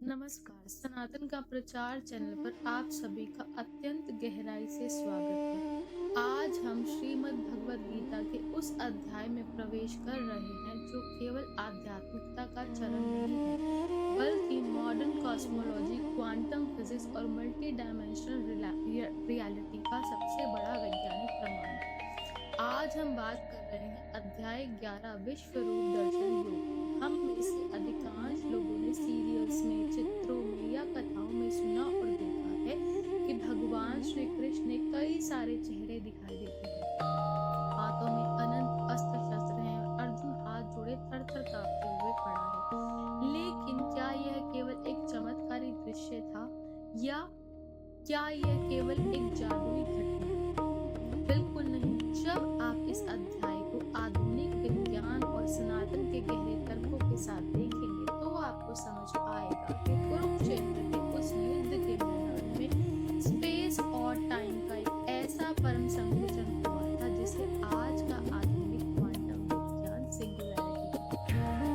नमस्कार, सनातन का प्रचार चैनल पर आप सभी का अत्यंत गहराई से स्वागत है। आज हम श्रीमद् भगवद गीता के उस अध्याय में प्रवेश कर रहे हैं जो केवल आध्यात्मिकता का चरण नहीं है, बल्कि मॉडर्न कॉस्मोलॉजी, क्वांटम फिजिक्स और मल्टी डायमेंशनल रियलिटी का सबसे बड़ा वैज्ञानिक प्रमाण है। आज हम बात कर रहे हैं अध्याय 11 विश्व रूप दर्शन योग। हम में से अधिकांश लोगों ने सीरियल्स में, चित्रों में या कथाओं में सुना और देखा है कि भगवान श्री कृष्ण ने कई सारे चेहरे दिखाई देते हैं। हाथों में अनंत अस्त्र शस्त्र हैं और अर्जुन हाथ जोड़े थर थर कांपते हुए खड़ा है। लेकिन क्या यह केवल एक चमत्कारी दृश्य था या क्या यह केवल एक जादुई घटना? बिल्कुल नहीं। जब आप इस अध्याय को आधुनिक विज्ञान और सनातन के गहरे तर्कों के साथ देखेंगे तो आपको समझ आएगा कि कुरुक्षेत्र के उस युद्ध के मैदान में स्पेस और टाइम का एक ऐसा परम संकुचन हुआ था जिसे आज का आधुनिक क्वांटम विज्ञान सिंगुलैरिटी कहता है।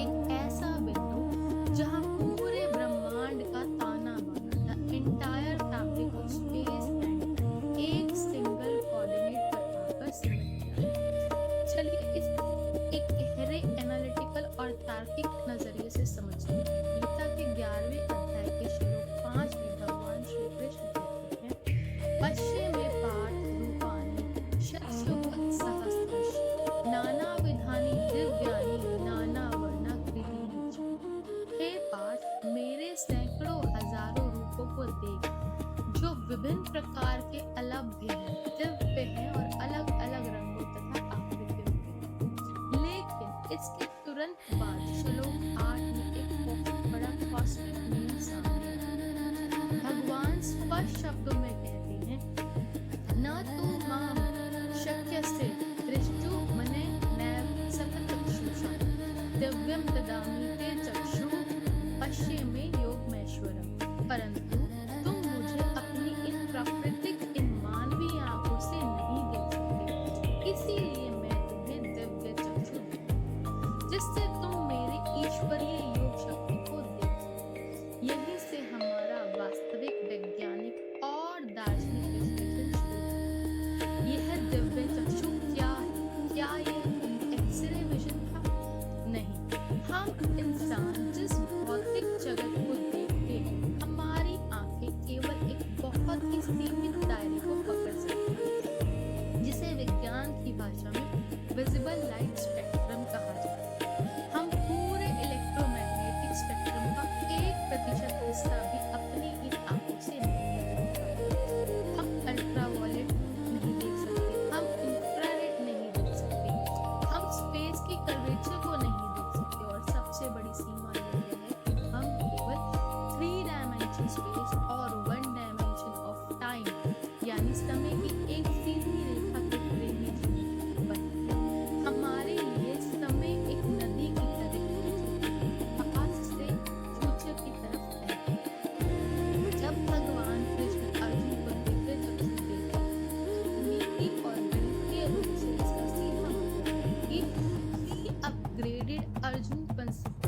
एक ऐसा बिंदु जहां पूरे ब्रह्मांड का ताना बाना था, entire fabric of space and एक सिंगल कोऑर्डिनेट पर आकर सिमट गया। चलिए इस एक गहरे एनालिटिकल और तार्किक नजरिए से समझते हैं। गीता के 11वें अध्याय के श्लोक 5 में भगवान श्री कृष्ण कहते हैं, पश्चिम में पार्थ रूपाणि शतशोभत्सहस्रश नाना विधानि दिव्यानि नाना वर्णाकृतीनि च। हे पार्थ, मेरे सैकड़ों हजारों रूपों को देख जो विभिन्न प्रकार के अलभ्य हैं, दिव्य हैं और अलग अलग रंगों तथा आकृतियों के। लेकिन इसके तुरंत बाद श्लोक 8 में एक बहुत बड़ा कॉस्मिक मीन सामने आता है। भगवान स्पष्ट शब्दों में कहते हैं, न तू माम शक्यसे दृष्टु मने नैव सतचक्षुषा दिव्यम ददामि ते चक्षु पश्येमे योगमेश्वरम। परंतु तुम मुझे अपनी इन प्राकृतिक, इन मानवीय आंखों से नहीं देख सकते, इसीलिए मैं तुम्हें दिव्य चक्षु दूंगा जिससे तुम मेरे ईश्वरीय योग शक्ति को देख सको। यहीं से हमारा वास्तविक वैज्ञानिक और दार्शनिक विश्लेषण शुरू होता है। यह दिव्य चक्षु क्या है? क्या यह एक्सरे विजन था? नहीं। हम इंसान जिस भौतिक जगत को देखते हैं, हमारी आंखें केवल एक बहुत ही सीमित दायरे को पकड़ सकती हैं, जिसे विज्ञान की भाषा में विजिबल लाइट स्पेक्ट्रम कहा जाता है। हम पूरे इलेक्ट्रोमैग्नेटिक स्पेक्ट्रम का 1% हिस्सा भी अपनी इन आंखों से नहीं देख पाते। हम अल्ट्रावायलेट नहीं देख सकते, हम इंफ्रारेड नहीं देख सकते, हम स्पेस की कर्वेचर को नहीं देख सकते और सबसे बड़ी सीमा यह है कि हम केवल 3 डायमेंशन स्पेस और 1 डायमेंशन ऑफ टाइम यानी समय की एक सीधी रेखा के प्रेमी जीव बनते हैं। हमारे लिए समय एक नदी की तरह पास से फ्यूचर की तरफ बहती है। जब भगवान कृष्ण अर्जुन को दिव्य चक्षु देते हैं, नीति और गणितीय रूप से इसका सीधा मतलब है कि upgraded Arjun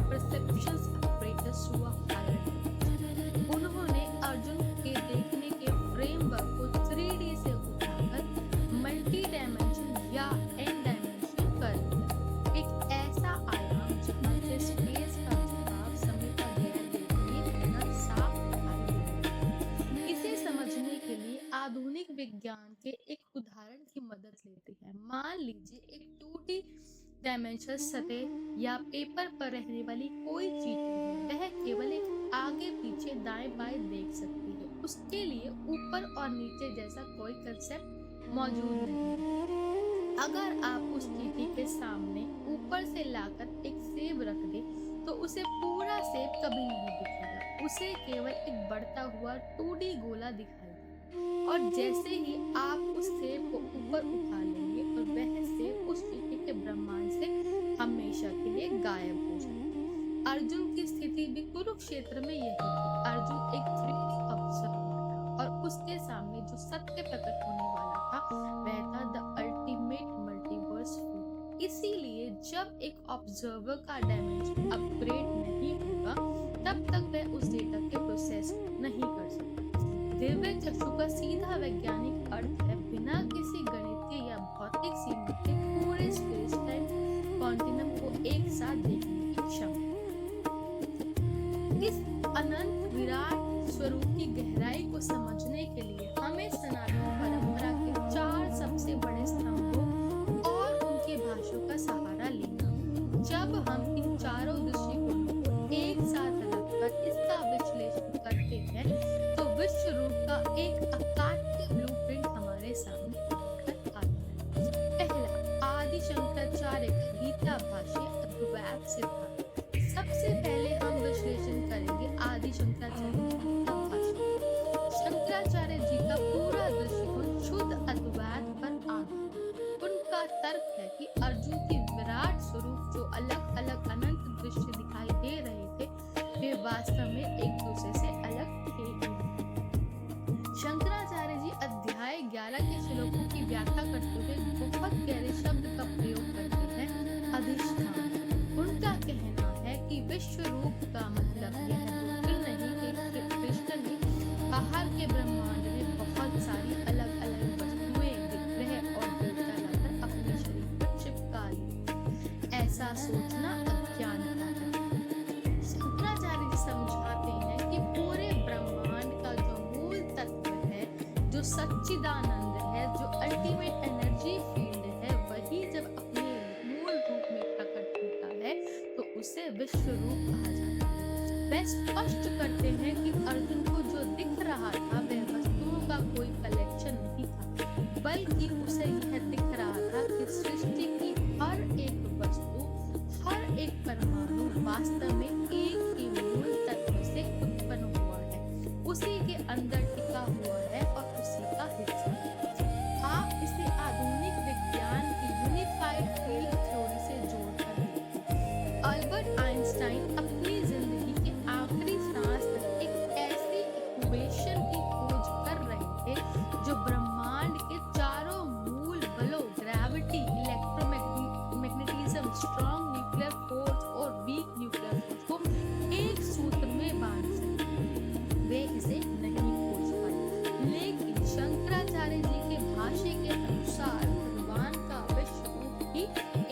perceptions apparatus to a higher dimension। उन्होंने अर्जुन के देखने के फ्रेमवर्क को 3D से उठाकर मल्टी डायमेंशन या एन डायमेंशन कर दिया। एक ऐसा आयाम जहाँ से स्पेस का झुकाव समय का गैर देखने होना साफ दिखाई देता है। इसे समझने के लिए आधुनिक विज्ञान के एक उदाहरण की मदद लेते हैं। मान लीजिए एक 2D डायमेंशनल सतह या पेपर पर रहने वाली कोई चीटी है, वह केवल एक आगे पीछे दाएं बाएं देख सकती है। उसके लिए ऊपर और नीचे जैसा कोई कंसेप्ट मौजूद नहीं है। अगर आप उस चीटी के सामने ऊपर से लाकर एक सेब रख दे तो उसे पूरा सेब कभी नहीं दिखेगा, उसे केवल एक बढ़ता हुआ 2D गोला दिखाई देगा। और जैसे ही आप उस सेब को ऊपर उठा लेंगे और वह सेब उस चीटी के ब्रह्मांड से हमेशा के लिए गायब हो जाएगा। अर्जुन की स्थिति भी कुरुक्षेत्र में यही थी। अर्जुन एक 3D ऑब्जर्वर था और उसके सामने जो सत्य प्रकट होने वाला था वह था द अल्टीमेट मल्टीवर्स फूड। इसीलिए जब एक ऑब्जर्वर का डायमेंशन अपग्रेड नहीं होगा तब तक वह उस डेटा के प्रोसेस नहीं कर सकता। दिव्य चक्षु का सीधा वैज्ञानिक अर्थ है बिना किसी गणितीय या भौतिक सीमा के पूरे स्पेस टाइम कॉन्टिनम को एक साथ देखने की क्षमता। इस अनंत विराट स्वरूप की गहराई को समझने के लिए हमें सनातन परंपरा के 4 सबसे बड़े स्तंभों और उनके भाष्यों का सहारा लेना होगा। जब हम इन चारों दृष्टिकोणों को एक साथ रखकर इसका विश्लेषण करते हैं तो विश्व रूप का एक अकाट्य ब्लूप्रिंट हमारे सामने उभर आता है। पहला, आदि शंकराचार्य का गीता भाष्य अद्वैत सिद्धांत। सबसे पहले हम विश्लेषण करेंगे आदि शंकराचार्य की गीता भाष्य। शंकराचार्य जी का पूरा दृष्टिकोण शुद्ध अद्वैत पर आधारित। उनका तर्क है कि अर्जुन के विराट स्वरूप जो अलग अलग अनंत दृश्य दिखाई दे रहे थे वे वास्तव में एक दूसरे से अलग थे। शंकराचार्य जी अध्याय 11 के श्लोकों की व्याख्या करते हुए बहुत गहरे शब्द का प्रयोग करते हैं, अधिष्ठान। उनका कहना है कि विश्व रूप का मतलब यह बिल्कुल नहीं कि कृष्ण ने बाहर के ब्रह्मांड में बहुत सारी अलग अलग वस्तुएं, विग्रह और देवता लाकर अपने शरीर पर चिपका ली। ऐसा सोचना अज्ञानता है। शंकराचार्य जी समझाते हैं कि पूरे ब्रह्मांड का जो मूल तत्व है, जो सच्चिदानंद है, जो अल्टीमेट एनर्जी फील्ड है, वही जब अपने मूल रूप में प्रकट होता है तो उसे विश्व रूप कहा जाता है। वह स्पष्ट करते हैं कि अर्जुन को जो दिख रहा था वह वस्तुओं का कोई कलेक्शन नहीं था, बल्कि उसे यह दिख रहा था कि सृष्टि की हर एक वस्तु, हर एक परमाणु वास्तव में एक ही मूल तत्व से उत्पन्न हुआ है, उसी के अंदर टिका हुआ है और उसी का हिस्सा है। आप इसे आधुनिक विज्ञान की यूनिफाइड फील्ड थ्योरी से जोड़कर देखिए। अल्बर्ट आइंस्टाइन अपनी जिंदगी के आखिरी सांस तक एक ऐसी इक्वेशन की खोज कर रहे थे जो ब्रह्मांड के चारों मूल बलों, gravity, electromagnetism, strong nuclear force और वीक न्यूक्लियर फोर्स को एक सूत्र में बांध सके। वे इसे नहीं खोज पाए, लेकिन शंकराचार्य जी के भाष्य के अनुसार भगवान का विश्व रूप ही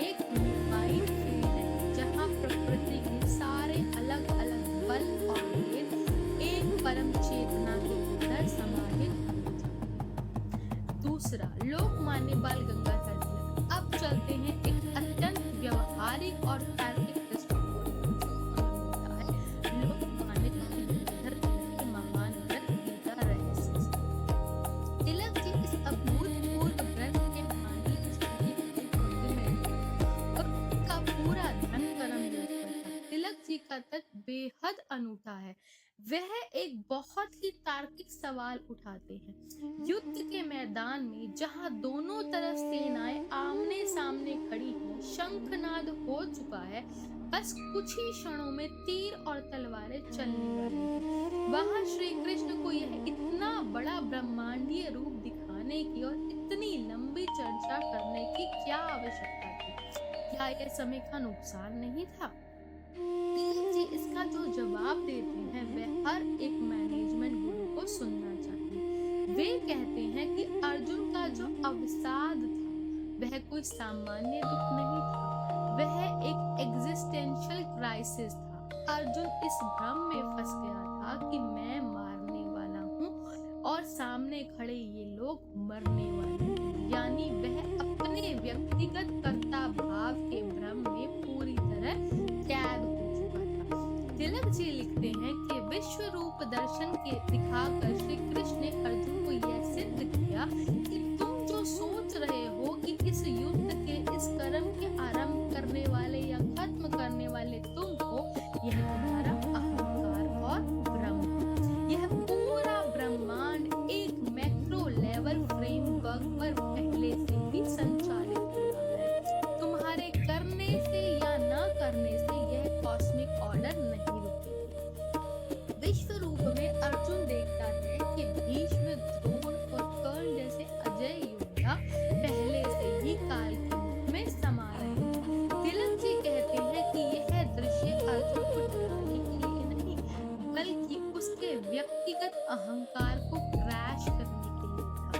एक यूनिफाइड फील्ड है, जहाँ प्रकृति के सारे अलग अलग बल और भेद एक परम चेतना के अंदर समाहित हैं। दूसरा, लोकमान्य बाल गंगाधर तिलक। अब चलते हैं एक अत्यंत व्यवहारिक और तार्किक दृष्टिकोण है लोकमान्य गंगाधर तिलक के महान ग्रंथ गीता रहस्य से। तिलक जी इस अभूतपूर्व ग्रंथ के मानी और उनका पूरा ध्यान कर्म योग पर था। तिलक जी का तर्क बेहद अनूठा है। वह एक बहुत ही तार्किक सवाल उठाते हैं। युद्ध के मैदान में जहां दोनों तरफ सेनाएं आमने सामने खड़ी हैं, शंखनाद हो चुका है, बस कुछ ही क्षणों में तीर और तलवारें चलने वाली हैं। वहां श्री कृष्ण को यह इतना बड़ा ब्रह्मांडीय रूप दिखाने की और इतनी लंबी चर्चा करने की क्या आवश्यकता थी? क्या यह समय का नुकसान नहीं था? तिलक जी इसका जो जवाब देते हैं वह हर एक मैनेजमेंट गुरु को सुनना चाहिए। वे कहते हैं कि अर्जुन का जो अवसाद था वह कोई सामान्य दुख नहीं था, वह एक एग्जिस्टेंशियल क्राइसिस था। अर्जुन इस भ्रम में फंस गया था कि मैं मारने वाला हूँ और सामने खड़े ये लोग मरने वाले हैं, यानी वह अपने व्यक्तिगत कर्ता भाव के भ्रम में पूरी तरह कैद हो चुका था। तिलक जी लिखते हैं कि विश्व रूप दर्शन के दिखाकर श्री कृष्ण ने अर्जुन को यह सिद्ध किया कि तुम जो सोच रहे हो कि इस युद्ध के इस कर्म के आरंभ करने वाले या खत्म करने वाले तुम हो, यह तुम्हारा अहंकार और भ्रम है। यह पूरा ब्रह्मांड एक मैक्रो लेवल फ्रेमवर्क पर पहले से ही संचालित हो रहा है। तुम्हारे करने से या न करने से यह कॉस्मिक ऑर्डर नहीं रुकेगी। विश्व रूप में अर्जुन देखता है कि भीष्म, द्रोण और कर्ण जैसे अजय योद्धा पहले से ही काल के मुख में समा रहे हैं। तिलक जी कहते हैं कि यह दृश्य अर्जुन को डराने के लिए नहीं अहंकार को क्रैश करने के लिए था।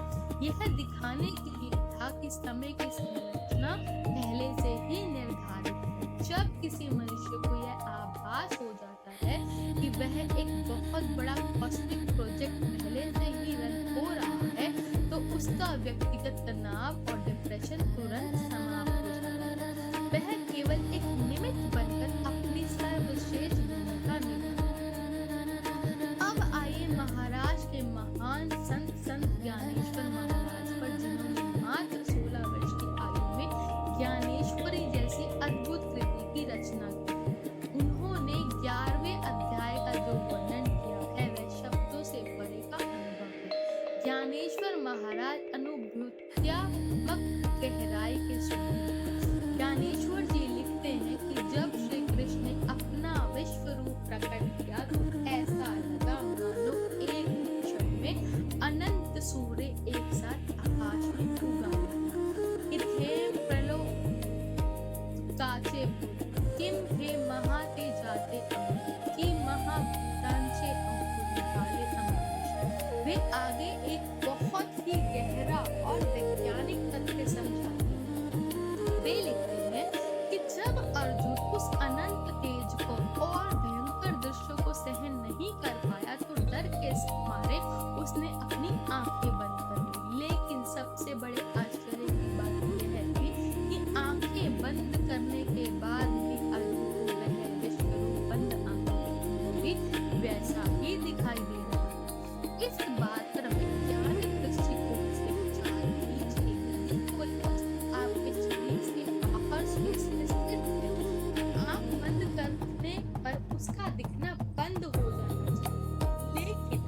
यह दिखाने के लिए था कि समय की संरचना पहले से ही निर्धारित है। जब किसी मनुष्य को यह आभास हो जाता है कि वह एक बहुत बड़ा कॉस्मिक प्रोजेक्ट पहले से ही रन हो रहा है, तो उसका व्यक्तिगत तनाव और डिप्रेशन तुरंत समाप्त हो जाता है। वह केवल एक निमित्त बनकर अपनी सर्वश्रेष्ठ भूमिका निभाता है। अब आइए महाराष्ट्र के महान संत ज्ञानेश्वर महाराज पर, जिन्होंने मात्र 16 वर्ष की आयु में ज्ञानेश्वरी जैसी अद्भुत कृति की रचना की। उन्होंने 11वें अध्याय का जो वर्णन किया है वह शब्दों से परे का अनुभव है। ज्ञानेश्वर महाराज अनुभूत्यात्मक गहराई के स्वामी हैं। ज्ञानेश्वर जी लिखते हैं कि जब श्री कृष्ण ने अपना विश्व रूप प्रकट किया तो ऐसा लगा मानो एक क्षण में अनंत सूर्य एक साथ आकाश में उगा। इथेम प्रलो काचे किम हे महाते जाते कि महाभूतांचे अंकुरिताले अमृत। वे आगे एक बहुत ही गहरा और वैज्ञानिक तथ्य समझाते हैं। वे लिखते हैं कि जब अर्जुन उस अनंत तेज को और भयंकर दृश्यों को सहन नहीं कर पाया तो डर के मारे उसने अपनी आंखें बंद कर ली। लेकिन सबसे बड़े आश्चर्य की बात यह है कि आंखें बंद करने के बाद भी अर्जुन को वह विश्वरूप बंद आंखें भी वैसा ही दिखाई दे रहा है। इस बात पर वैज्ञानिक दृष्टिकोण से विचार कीजिए। कोई वस्तु आपके शरीर से बाहर स्थित है, आंख बंद करने पर उसका दिखना बंद हो जाना चाहिए, लेकिन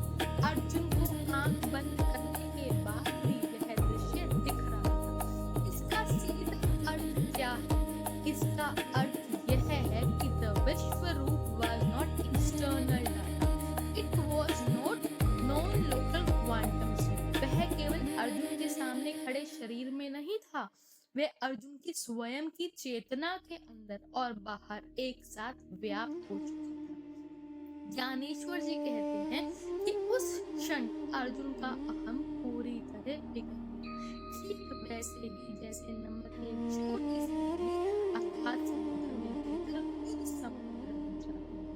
अर्जुन को आंख बंद करने के बाद भी यह दृश्य दिख रहा था। इसका सीधा अर्थ क्या है? इसका अर्थ यह है कि द विश्व रूप was not external data, it was not known local quantum state। वह केवल अर्जुन के सामने खड़े शरीर में नहीं था, वह अर्जुन की स्वयं की चेतना के अंदर और बाहर एक साथ व्याप्त हो चुका था। ज्ञानेश्वर जी कहते हैं कि उस क्षण अर्जुन का अहम पूरी तरह पिघल गया, ठीक वैसे ही जैसे नमक एक छोटी सी बूंद अर्थात समुद्र में गिरकर पूरा समुद्र बन जाता है।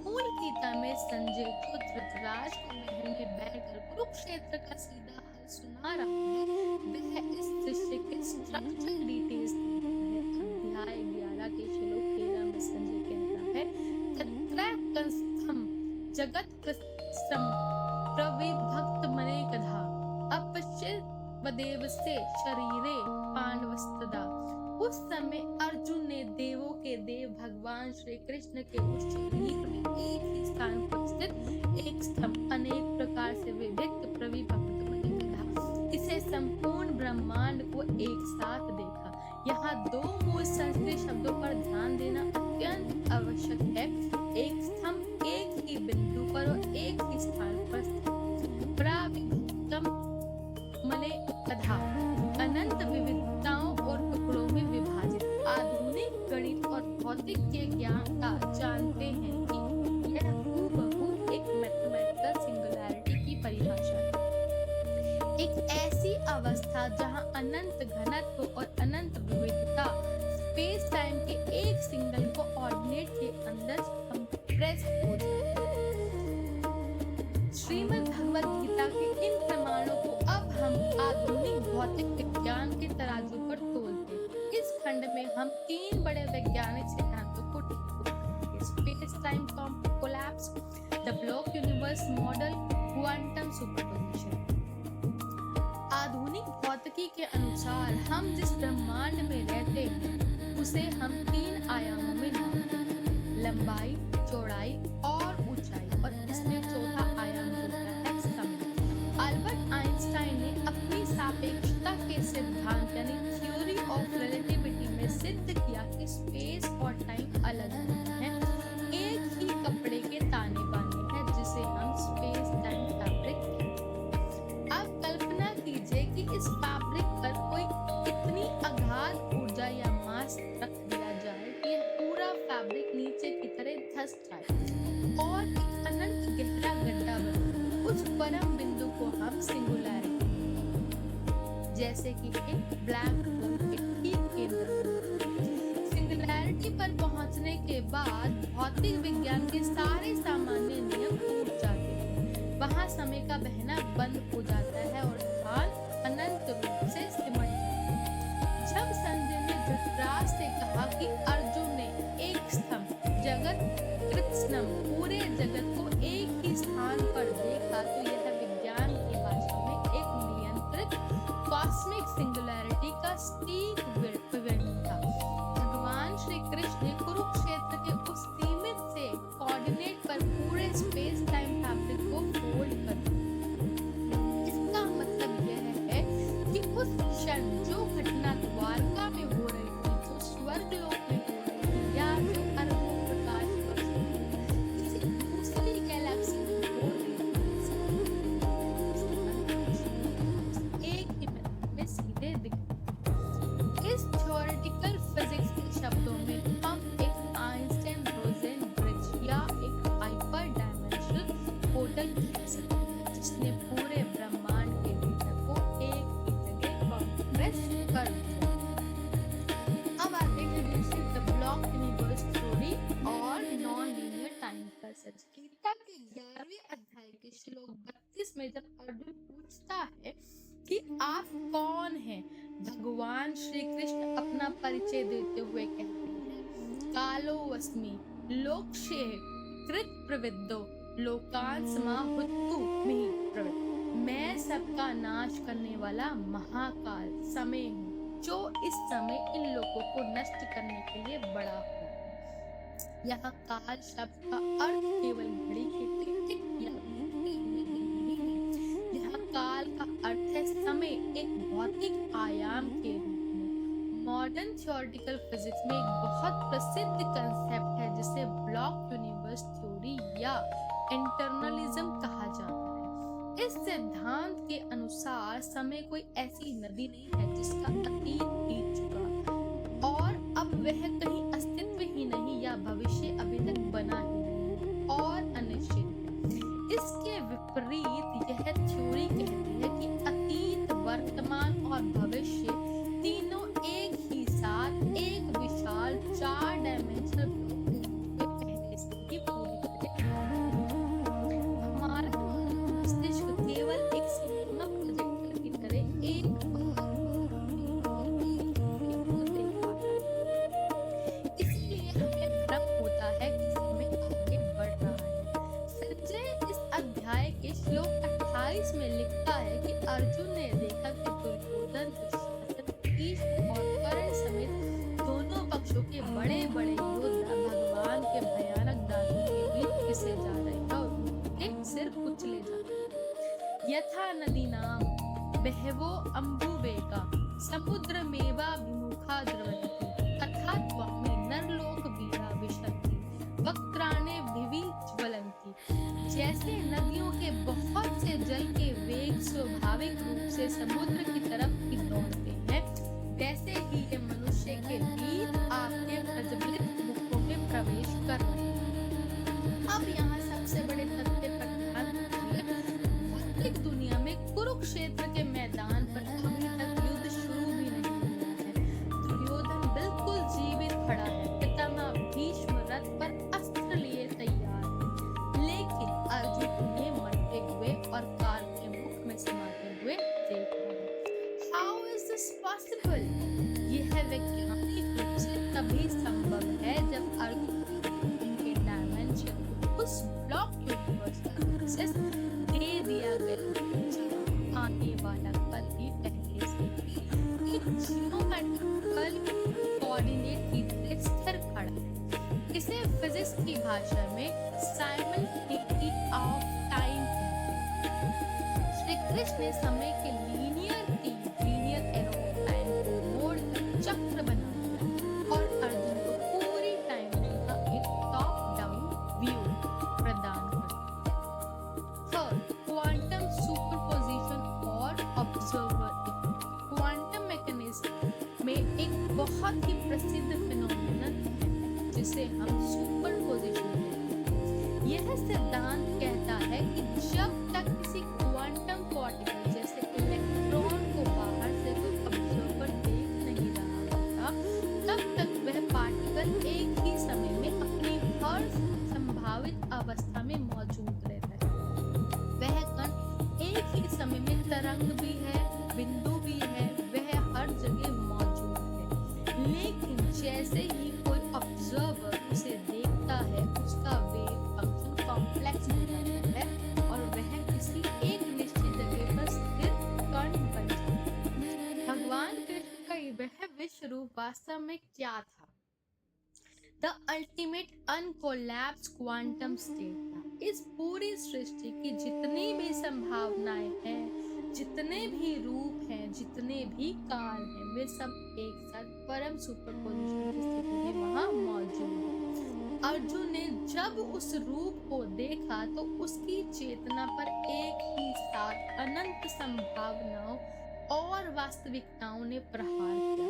मूल गीता में संजय जो धृतराज को महल में बैठकर कुरुक्षेत्र का सीधा हल सुना रहा है, वह इस दृश्य के स्ट्रक्चरल डिटेल्स देता है। अध्याय 11 के श्लोक 13 में संजय कहता है, तत्रैकस्थं जगत् प्रस्थं प्रविभक्त मने कधा अपश्यद्वदेवस्य शरीरे पांडवस्तदा। उस समय अर्जुन ने देवों के देव भगवान श्री कृष्ण के उस शरीर में एक ही स्थान पर स्थित एक स्तंभ अनेक प्रकार से विभक्त प्रविभक्त मने कधा, इसे संपूर्ण ब्रह्मांड को एक साथ देखा। यहाँ दो मूल संस्कृत शब्दों पर ध्यान देना अत्यंत आवश्यक है। एक स्तंभ एक ही बिंदु पर और एक ही स्थान पर स्थित। प्राविभक्तम मने कधा अनंत विविधताओं और टुकड़ों में विभाजित। आधुनिक गणित और भौतिक के ज्ञान का जानते हैं कि यह हूबहू एक मैथमेटिकल सिंगुलैरिटी की परिभाषा है। एक ऐसी अवस्था जहां अनंत घनत्व और अनंत विविधता स्पेस टाइम के एक सिंगल कोऑर्डिनेट के अंदर कंप्रेस हो जाए। श्रीमद् भगवद गीता के इन प्रमाणों को अब हम आधुनिक भौतिक विज्ञान के तराजू पर तोलते हैं। इस खंड में हम 3 बड़े वैज्ञानिक सिद्धांतों को देखेंगे: space time collapse, the block universe model, quantum superposition. आधुनिक भौतिकी के अनुसार हम जिस ब्रह्मांड में रहते हैं उसे हम 3 आयामों में नापते हैं: लंबाई, चौड़ाई और ऊंचाई, और इसमें चौथा आयाम होता है समय। अल्बर्ट आइंस्टाइन ने अपनी सापेक्षता के सिद्धांत यानी थ्योरी ऑफ रिलेटिविटी में सिद्ध किया कि स्पेस और टाइम अलग नहीं है, एक ही कपड़े के ताने बाने हैं जिसे हम स्पेस टाइम फैब्रिक कहते हैं। अब कल्पना कीजिए कि इस फैब्रिक पर कोई इतनी अगाध ऊर्जा या मास रख दिया जाए कि यह पूरा फैब्रिक नीचे की तरह धंस जाए और एक अनंत गहरा गड्ढा उस परम बिंदु को हम सिंगुलैरिटी, जैसे कि एक ब्लैक होल के ठीक केंद्र में। सिंगुलैरिटी पर पहुंचने के बाद भौतिक विज्ञान के सारे सामान्य नियम टूट जाते हैं। वहां समय का बहना बंद हो जाता है और स्थान अनंत रूप से सिमट जाता है। जब संजय ने धृतराष्ट्र से कहा कि अर्जुन ने एक स्तंभ जगत कृत्स्नम पूरे जगत को एक ही स्थान पर देखा, तो यह विज्ञान की भाषा में एक नियंत्रित कॉस्मिक सिंगुलैरिटी का सटीक विवरण था। भगवान श्री कृष्ण ने कुरुक्षेत्र के उस सीमित से कोऑर्डिनेट पर पूरे स्पेस टाइम फैब्रिक को फोल्ड कर दिया। इसका मतलब यह है कि उस क्षण जो घटना द्वारका में हो रही थी, जो स्वर्गलोक में हो रही थी, या जो अरबों प्रकाश वर्ष किसी दूसरी गैलेक्सी में हो रही थी, एक ही मिनट में सीधे दिख। इस थ्योरेटिकल फिजिक्स के शब्दों में हम एक आइंस्टाइन-रोसेन ब्रिज या एक हाइपर डायमेंशनल पोर्टल कह सकते हैं, जिसने पूरे ब्रह्मांड के डेटा को एक ही जगह कंप्रेस कर दिया। अब आते हैं द ब्लॉक यूनिवर्स थ्योरी और non linear time passage. Gita के 11वें अध्याय के श्लोक 32 में जब अर्जुन पूछता है कि आप कौन हैं, भगवान श्री कृष्ण अपना परिचय देते हुए कहते हैं, कालो अस्मि लोकक्षे कृत प्रविद्दो लोकान समाहुत्तु मिहि प्रविद्। मैं सबका नाश करने वाला महाकाल समय हूँ, जो इस समय इन लोगों को नष्ट करने के लिए बड़ा हो। यहाँ काल शब्द का अर्थ केवल घड़ी के टिक-टिक या घंटी में नहीं है। यहाँ काल का अर्थ है समय एक भौतिक आयाम के रूप में। मॉडर्न थ्योरेटिकल फिजिक्स में एक बहुत प्रसिद्ध कंसेप्ट है जिसे ब्लॉक यूनिवर्स थ्योरी या इंटरनलिज्म कहा जाता है। इस सिद्धांत के अनुसार समय कोई ऐसी नदी नहीं है जिसका अतीत बीत चुका और अब वह कहीं अस्तित्व ही नहीं या भविष्य अभी तक बना ही नहीं और अनिश्चित है। इसके विपरीत यह थ्योरी कहती है कि अतीत, वर्तमान और भविष्य तीनों एक ही साथ एक विशाल 4 डायमेंशनल ब्लॉक पहले से ही पूरी तरह हमारा मस्तिष्क केवल एक सिनेमा प्रोजेक्टर की तरह एक इसलिए हमें भ्रम होता है कि समय आगे बढ़ रहा है। संजय इस अध्याय के श्लोक 28 में लिखता है कि अर्जुन ने देखा कि दुर्योधन, दुशासन, भीष्म और कर्ण समेत दोनों पक्षों के बड़े-बड़े योद्धा भगवान के भयानक दांतों के बीच पिसे जा रहे हैं और उनके सिर कुचले जा रहे हैं। यथा नदीनां बहवो अम्बुवेगा समुद्रमेवाभिमुखा द्रवन्ति तथा त्वमि नरलोकवीरा विशन्ति वक्त्राणे भुवि ज्वलन्ति। जैसे नदियों के बहुत से जल के वेग स्वाभाविक रूप से समुद्र की तरफ ही दौड़ते हैं, वैसे ही ये मनुष्य के बीच आपके प्रज्वलित मुखों में प्रवेश कर रहे हैं। अब यहाँ सबसे बड़े तथ्य पर ध्यान दीजिए। भौतिक दुनिया में कुरुक्षेत्र के मैदान पर अभी तक युद्ध शुरू भी नहीं हुआ है। दुर्योधन बिल्कुल जीवित खड़ा है, पितामह भीष्म रथ पर अस्त्र लिए तैयार है, लेकिन अर्जुन उन्हें मरते हुए और काल के मुख में समाते हुए देख रहा है। How is this possible? यह वैज्ञानिक रूप से तभी संभव है जब अर्जुन के डायमेंशन को उस ब्लॉक यूनिवर्स का एक्सेस दे दिया गया जहाँ आने वाला कल ही पहले से ही एक जियोमेट्रिकल कोऑर्डिनेट की तरह स्थिर खड़ा है। इसे फिजिक्स की भाषा में साइमल्टेनिटी ऑफ टाइम कहते हैं। श्री कृष्ण ने समय के लीनियर एरो टाइम को मोड़कर चक्र बना दिया और अर्जुन को पूरी टाइमलाइन का एक टॉप डाउन व्यू प्रदान कर दिया। थर्ड, क्वांटम सुपरपोजिशन और ऑब्जर्वर। क्वांटम मैकेनिज्म में एक बहुत ही प्रसिद्ध फिनोमेनन है जिसे हम सुपरपोजिशन कहते हैं। यह सिद्धांत कहता है है कि जब तक किसी क्वांटम पार्टिकल जैसे इलेक्ट्रॉन को बाहर से कोई ऑब्जर्वर देख नहीं रहा होता, तब तक वह पार्टिकल एक ही समय में अपनी हर संभावित अवस्था में मौजूद रहता है। वह कण एक ही समय में तरंग भी है, बिंदु भी है, वह हर जगह मौजूद है। लेकिन जैसे ही कोई ऑब्जर्वर उसे देखता है, उसका वेव फंक्शन कॉम्प्लेक्स हो जाता है और वह किसी एक निश्चित जगह पर स्थिर कण बन जाता है। भगवान कृष्ण का वह विश्व रूप वास्तव में क्या था? द अल्टीमेट अनकोलैप्स क्वांटम स्टेट था। इस पूरी सृष्टि की जितनी भी संभावनाएं हैं, जितने भी रूप हैं, जितने भी काल हैं, वे सब एक साथ परम सुपरपोजिशन की स्थिति में वहां मौजूद हैं। अर्जुन ने जब उस रूप को देखा तो उसकी चेतना पर एक ही साथ अनंत संभावनाओं और वास्तविकताओं ने प्रहार किया।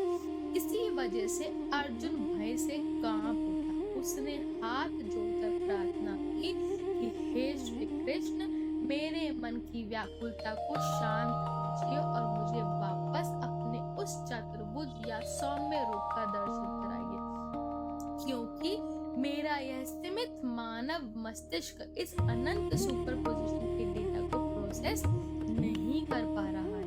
इसी वजह से अर्जुन भय से कांप उठा। उसने हाथ जोड़कर प्रार्थना की कि हे श्री कृष्ण, मेरे मन की व्याकुलता को शांत कीजिए और मुझे वापस अपने उस चतुर्भुज या सौम्य रूप का दर्शन कराइए, क्योंकि मेरा यह सीमित मानव मस्तिष्क इस अनंत सुपरपोजिशन के डेटा को प्रोसेस नहीं कर पा रहा है।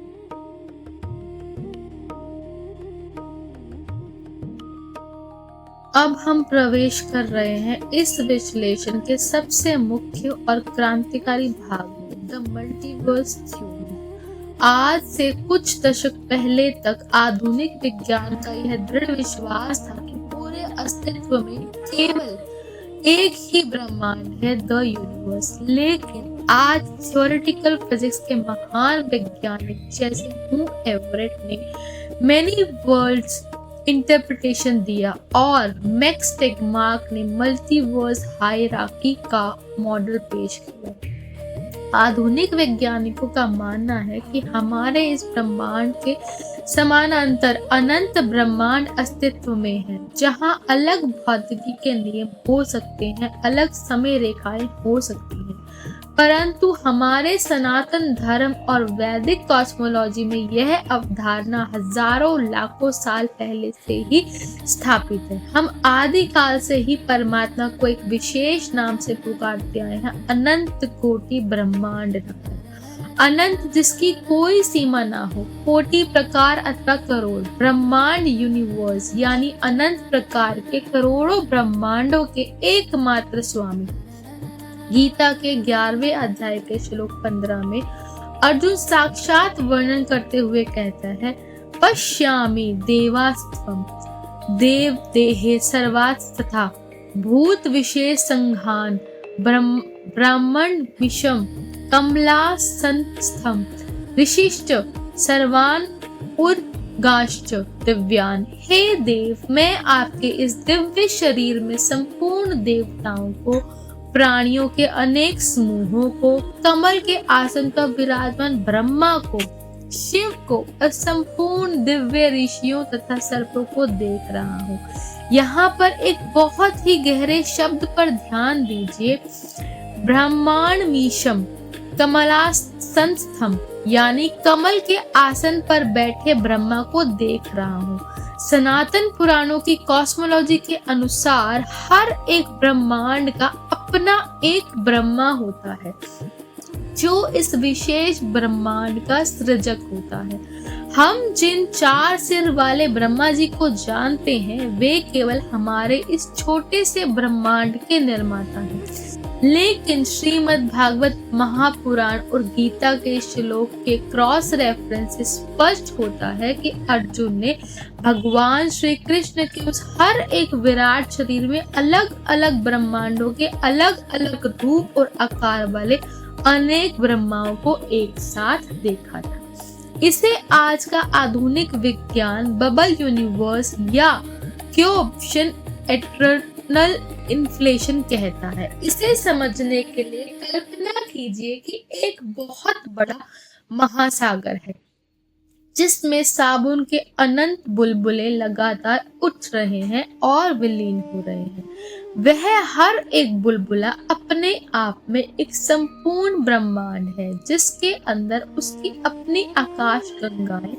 अब हम प्रवेश कर रहे हैं इस विश्लेषण के सबसे मुख्य और क्रांतिकारी भाग में, द मल्टीवर्स थ्योरी। आज से कुछ दशक पहले तक आधुनिक विज्ञान का यह दृढ़ विश्वास था कि पूरे अस्तित्व में केवल एक ही ब्रह्मांड है, द यूनिवर्स। लेकिन आज थ्योरेटिकल फिजिक्स के महान वैज्ञानिक जैसे हू एवरेट ने मेनी वर्ल्ड्स इंटरप्रिटेशन दिया और मैक्स टेगमार्क ने मल्टीवर्स हायरार्की का मॉडल पेश किया। आधुनिक वैज्ञानिकों का मानना है कि हमारे इस ब्रह्मांड के समानांतर अनंत ब्रह्मांड अस्तित्व में है, जहां अलग भौतिकी के नियम हो सकते हैं, अलग समय रेखाएं हो सकती हैं, परंतु हमारे सनातन धर्म और वैदिक कॉस्मोलॉजी में यह अवधारणा हजारों लाखों साल पहले से ही स्थापित है। हम आदिकाल से ही परमात्मा को एक विशेष नाम से पुकारते आए हैं, अनंत कोटि ब्रह्मांड। अनंत जिसकी कोई सीमा ना हो, कोटि प्रकार अथवा करोड़, ब्रह्मांड यूनिवर्स यानी अनंत प्रकार के करोड़ों ब्रह्मांडों के एकमात्र स्वामी। गीता के 11वें अध्याय के श्लोक 15 में अर्जुन साक्षात वर्णन करते हुए कहता है, पश्यामि देवास्त्वं देव देहे सर्वास्तथा भूत विशेष संघान ब्राह्मण विषम कमलासनस्थम विशिष्ट सर्वान उर्गाश्च दिव्यान। हे देव, मैं आपके इस दिव्य शरीर में संपूर्ण देवताओं को, प्राणियों के अनेक समूहों को, कमल के आसन पर विराजमान ब्रह्मा को, शिव को और संपूर्ण दिव्य ऋषियों तथा सर्पों को देख रहा हूँ। यहाँ पर एक बहुत ही गहरे शब्द पर ध्यान दीजिए, ब्रह्मांडमीशम कमलासनस्थम, यानी कमल के आसन पर बैठे ब्रह्मा को देख रहा हूँ। सनातन पुराणों की कॉस्मोलॉजी के अनुसार हर एक ब्रह्मांड का अपना एक ब्रह्मा होता है, जो इस विशेष ब्रह्मांड का सृजक होता है। हम जिन 4 सिर वाले ब्रह्मा जी को जानते हैं, वे केवल हमारे इस छोटे से ब्रह्मांड के निर्माता हैं। लेकिन श्रीमद् भागवत महापुराण और गीता के श्लोक के क्रॉस रेफरेंस से स्पष्ट होता है कि अर्जुन ने भगवान श्री कृष्ण के उस हर एक विराट शरीर में अलग अलग ब्रह्मांडों के अलग अलग रूप और आकार वाले अनेक ब्रह्माओं को एक साथ देखा था। इसे आज का आधुनिक विज्ञान बबल यूनिवर्स या क्यूबशन एटर्नल इन्फ्लेशन कहता है। इसे समझने के लिए कल्पना कीजिए कि एक बहुत बड़ा महासागर है, जिसमें साबुन के अनंत बुलबुले लगातार उठ रहे हैं और विलीन हो रहे हैं। वह हर एक बुलबुला अपने आप में एक संपूर्ण ब्रह्मांड है, जिसके अंदर उसकी अपनी आकाश गंगाएं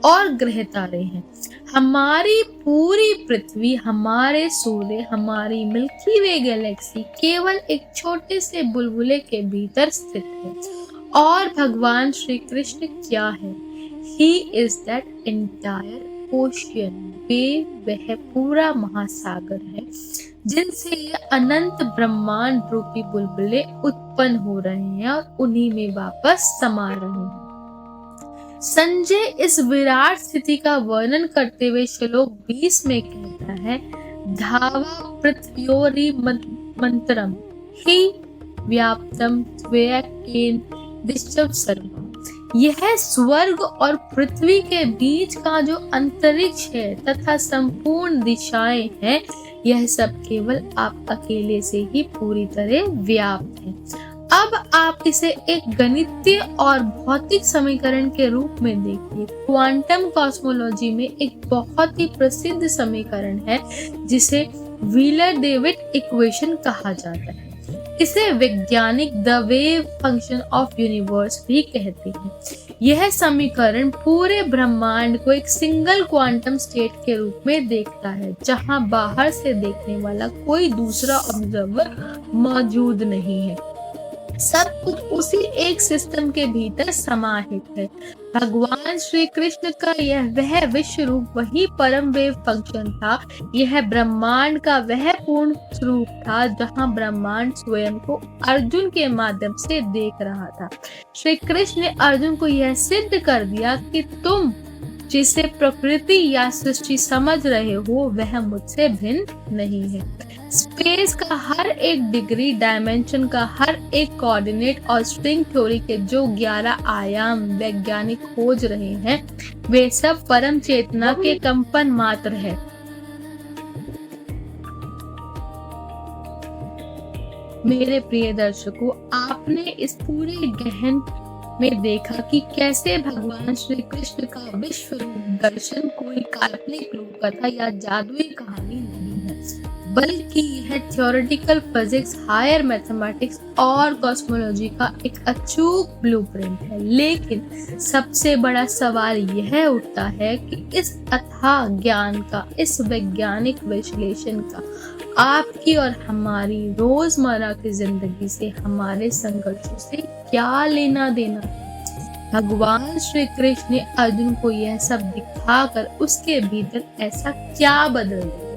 और ग्रह तारे हैं। हमारी पूरी पृथ्वी, हमारे सूर्य, हमारी मिल्की वे गैलेक्सी केवल एक छोटे से बुलबुले के भीतर स्थित है। और भगवान श्री कृष्ण क्या है? He is that entire ocean। वे वह पूरा महासागर है जिनसे ये अनंत ब्रह्मांड रूपी बुलबुले उत्पन्न हो रहे हैं और उन्हीं में वापस समा रहे हैं। संजय इस विराट स्थिति का वर्णन करते हुए श्लोक 20 में कहता है, धावा पृथ्व्योरि मंत्रम ही व्याप्तम त्वयेन दिशव सर्वम। यह स्वर्ग और पृथ्वी के बीच का जो अंतरिक्ष है तथा संपूर्ण दिशाएं हैं, यह सब केवल आप अकेले से ही पूरी तरह व्याप्त है। अब आप इसे एक गणितीय और भौतिक समीकरण के रूप में देखिए। क्वांटम कॉस्मोलॉजी में एक बहुत ही प्रसिद्ध समीकरण है जिसे व्हीलर डेविड इक्वेशन कहा जाता है। इसे वैज्ञानिक the wave function of universe भी कहते हैं। यह समीकरण पूरे ब्रह्मांड को एक सिंगल क्वांटम स्टेट के रूप में देखता है, जहां बाहर से देखने वाला कोई दूसरा ऑब्जर्वर मौजूद नहीं है। सब कुछ उसी एक सिस्टम के भीतर समाहित है। भगवान श्री कृष्ण का यह वह विश्व रूप वही परम वेव फंक्शन था। यह ब्रह्मांड का वह पूर्ण स्वरूप था जहां ब्रह्मांड स्वयं को अर्जुन के माध्यम से देख रहा था। श्री कृष्ण ने अर्जुन को यह सिद्ध कर दिया कि तुम जिसे प्रकृति या सृष्टि समझ रहे हो वह मुझसे भिन्न नहीं है। स्पेस का हर एक डिग्री, डायमेंशन का हर एक कोऑर्डिनेट और स्ट्रिंग थ्योरी के जो 11 आयाम वैज्ञानिक खोज रहे हैं, वे सब परम चेतना के कंपन मात्र है। मेरे प्रिय दर्शकों, आपने इस पूरे गहन में देखा कि कैसे भगवान श्री कृष्ण का विश्व रूप दर्शन कोई काल्पनिक लोक कथा या जादुई कहानी नहीं है, बल्कि यह थ्योरेटिकल फिजिक्स, हायर मैथमेटिक्स और कॉस्मोलॉजी का एक अचूक ब्लूप्रिंट है। लेकिन सबसे बड़ा सवाल यह उठता है कि इस अथाह ज्ञान का, इस वैज्ञानिक विश्लेषण का आपकी और हमारी रोजमर्रा की जिंदगी से, हमारे संघर्षों से क्या लेना देना? भगवान श्री कृष्ण ने अर्जुन को यह सब दिखाकर उसके भीतर ऐसा क्या बदल दिया?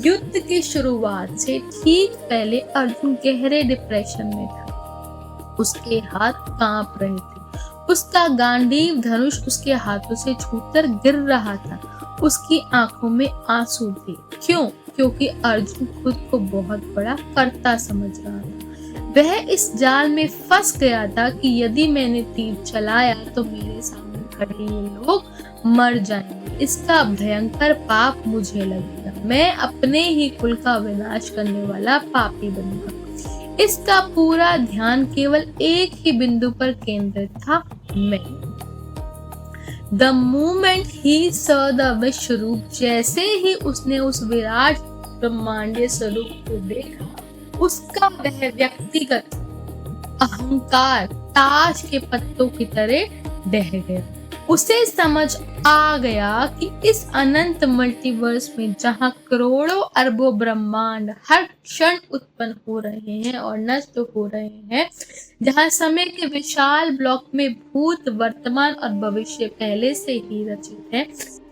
युद्ध की शुरुआत से ठीक पहले अर्जुन गहरे डिप्रेशन में था। उसके हाथ कांप रहे थे, उसका गांडीव धनुष उसके हाथों से छूटकर गिर रहा था, उसकी आंखों में आंसू थे। क्यों? क्योंकि अर्जुन खुद को बहुत बड़ा कर्ता समझ रहा था। वह इस जाल में फंस गया था कि यदि मैंने तीर चलाया तो मेरे सामने खड़े ये लोग मर जाएंगे, इसका भयंकर पाप मुझे लगेगा, मैं अपने ही कुल का विनाश करने वाला पापी बनूंगा। इसका पूरा ध्यान केवल एक ही बिंदु पर केंद्रित था, मैं। The moment he saw the विश्व रूप, जैसे ही उसने उस विराट ब्रह्मांडीय स्वरूप को देखा, उसका वह व्यक्तिगत अहंकार ताश के पत्तों की तरह ढह गया। उसे समझ आ गया कि इस अनंत मल्टीवर्स में जहां करोड़ों अरबों ब्रह्मांड हर क्षण उत्पन्न हो रहे हैं और नष्ट हो रहे हैं, जहां समय के विशाल ब्लॉक में भूत, वर्तमान और भविष्य पहले से ही रचित है,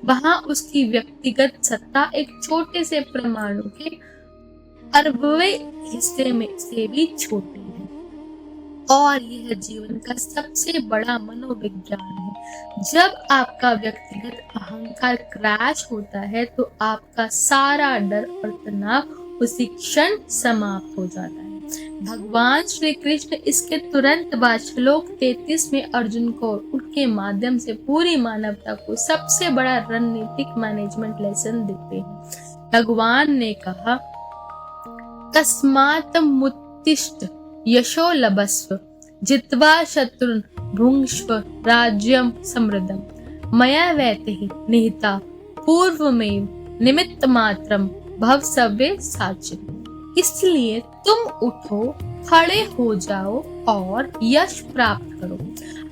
वहां उसकी व्यक्तिगत सत्ता एक छोटे से परमाणु के अरबवें हिस्से में से भी छोटी है। और यह जीवन का सबसे बड़ा मनोविज्ञान है। जब आपका व्यक्तिगत अहंकार क्रैश होता है तो आपका सारा डर और तनाव उसी क्षण समाप्त हो जाता है। भगवान श्री कृष्ण इसके तुरंत बाद श्लोक 33 में अर्जुन को उनके माध्यम से पूरी मानवता को सबसे बड़ा रणनीतिक मैनेजमेंट लेसन देते हैं। भगवान ने कहा, तस्मात् मुत्तिष्ठ यशो लभस्व जित्वा शत्रुन भुंक्ष्व राज्यम समृद्धम मया वैतिः निहिता पूर्वमेव निमित्त मात्रम भव सव्ये साचिन्। इसलिए तुम उठो, खड़े हो जाओ और यश प्राप्त करो।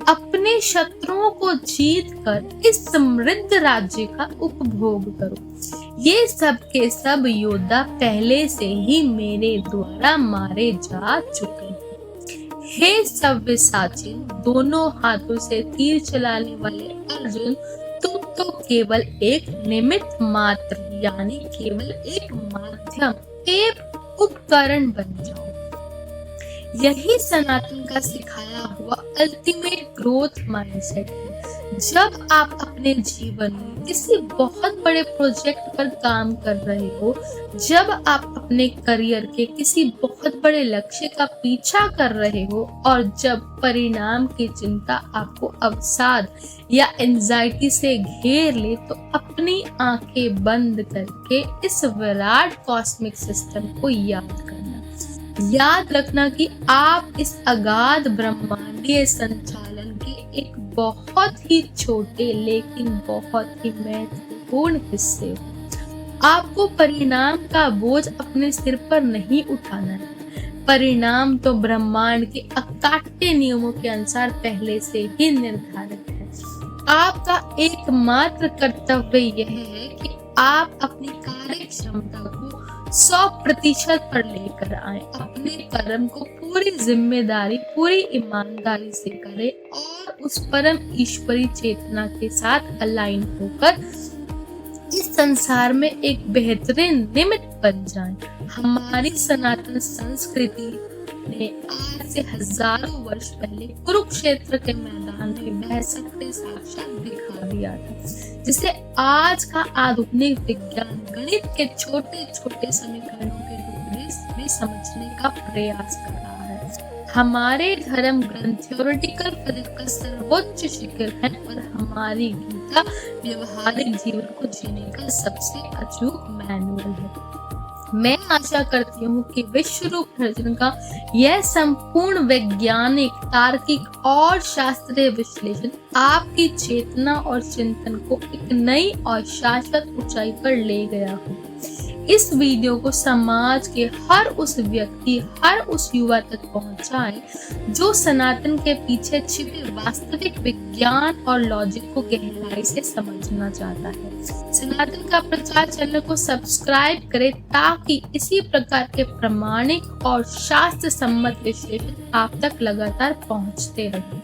अपने शत्रुओं को जीत कर इस समृद्ध राज्य का उपभोग करो। ये सब के सब योद्धा पहले से ही मेरे द्वारा मारे जा चुके हैं। हे सव्यसाची, दोनों हाथों से तीर चलाने वाले अर्जुन, तुम तो केवल एक निमित्त मात्र यानी केवल एक माध्यम, एक उपकरण बन जाओ। यही सनातन का सिखाया हुआ अल्टीमेट ग्रोथ माइंडसेट है। जब आप अपने जीवन में किसी बहुत बड़े प्रोजेक्ट पर काम कर रहे हो, जब आप अपने करियर के किसी बहुत बड़े लक्ष्य का पीछा कर रहे हो और जब परिणाम की चिंता आपको अवसाद या एंजाइटी से घेर ले, तो अपनी आंखें बंद करके इस विराट कॉस्मिक सिस्टम को याद करना। याद रखना कि आप इस अगाध ब्रह्मांडीय संचालन के एक बहुत ही छोटे लेकिन बहुत ही महत्वपूर्ण हिस्से हो। आपको परिणाम का बोझ अपने सिर पर नहीं उठाना है। परिणाम तो ब्रह्मांड के अकाट्य नियमों के अनुसार पहले से ही निर्धारित है। आपका एकमात्र कर्तव्य यह है कि आप अपनी कार्य क्षमता को 100% पर लेकर आए। अपने कर्म को पूरी जिम्मेदारी, पूरी ईमानदारी से करें और उस परम ईश्वरी चेतना के साथ अलाइन होकर इस संसार में एक बेहतरीन निमित्त बन जाएं। हमारी सनातन संस्कृति ने आज से हजारों वर्ष पहले कुरुक्षेत्र के मैदान में वह सत्य साक्षात दिखा दिया था, जिसे आज का आधुनिक विज्ञान गणित के छोटे छोटे समीकरणों के रूप में समझने का प्रयास कर रहा है। हमारे धर्म ग्रंथ थ्योरेटिकल फिजिक्स का सर्वोच्च शिखर है और हमारी गीता व्यवहारिक जीवन को जीने का सबसे अचूक मैनुअल है। मैं आशा करती हूँ कि विश्व रूप दर्शन का यह संपूर्ण वैज्ञानिक, तार्किक और शास्त्रीय विश्लेषण आपकी चेतना और चिंतन को एक नई और शाश्वत ऊंचाई पर ले गया हो। इस वीडियो को समाज के हर उस व्यक्ति, हर उस युवा तक पहुंचाएं जो सनातन के पीछे छिपे वास्तविक विज्ञान और लॉजिक को गहराई से समझना चाहता है। सनातन का प्रचार चैनल को सब्सक्राइब करें ताकि इसी प्रकार के प्रामाणिक और शास्त्र सम्मत विश्लेषण आप तक लगातार पहुंचते रहे।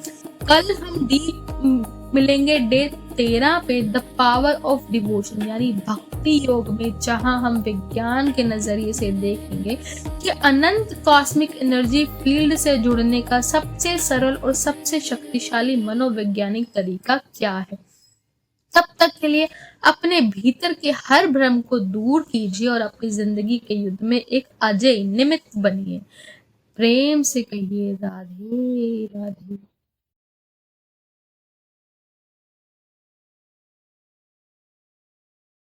कल हम मिलेंगे डे 13 पे द पावर ऑफ डिवोशन यानी भक्ति योग में, जहां हम विज्ञान के नजरिए से देखेंगे कि अनंत कॉस्मिक एनर्जी फील्ड से जुड़ने का सबसे सरल और सबसे शक्तिशाली मनोवैज्ञानिक तरीका क्या है। तब तक के लिए अपने भीतर के हर भ्रम को दूर कीजिए और अपनी जिंदगी के युद्ध में एक अजय निमित्त बनिए। प्रेम से कहिए राधे राधे।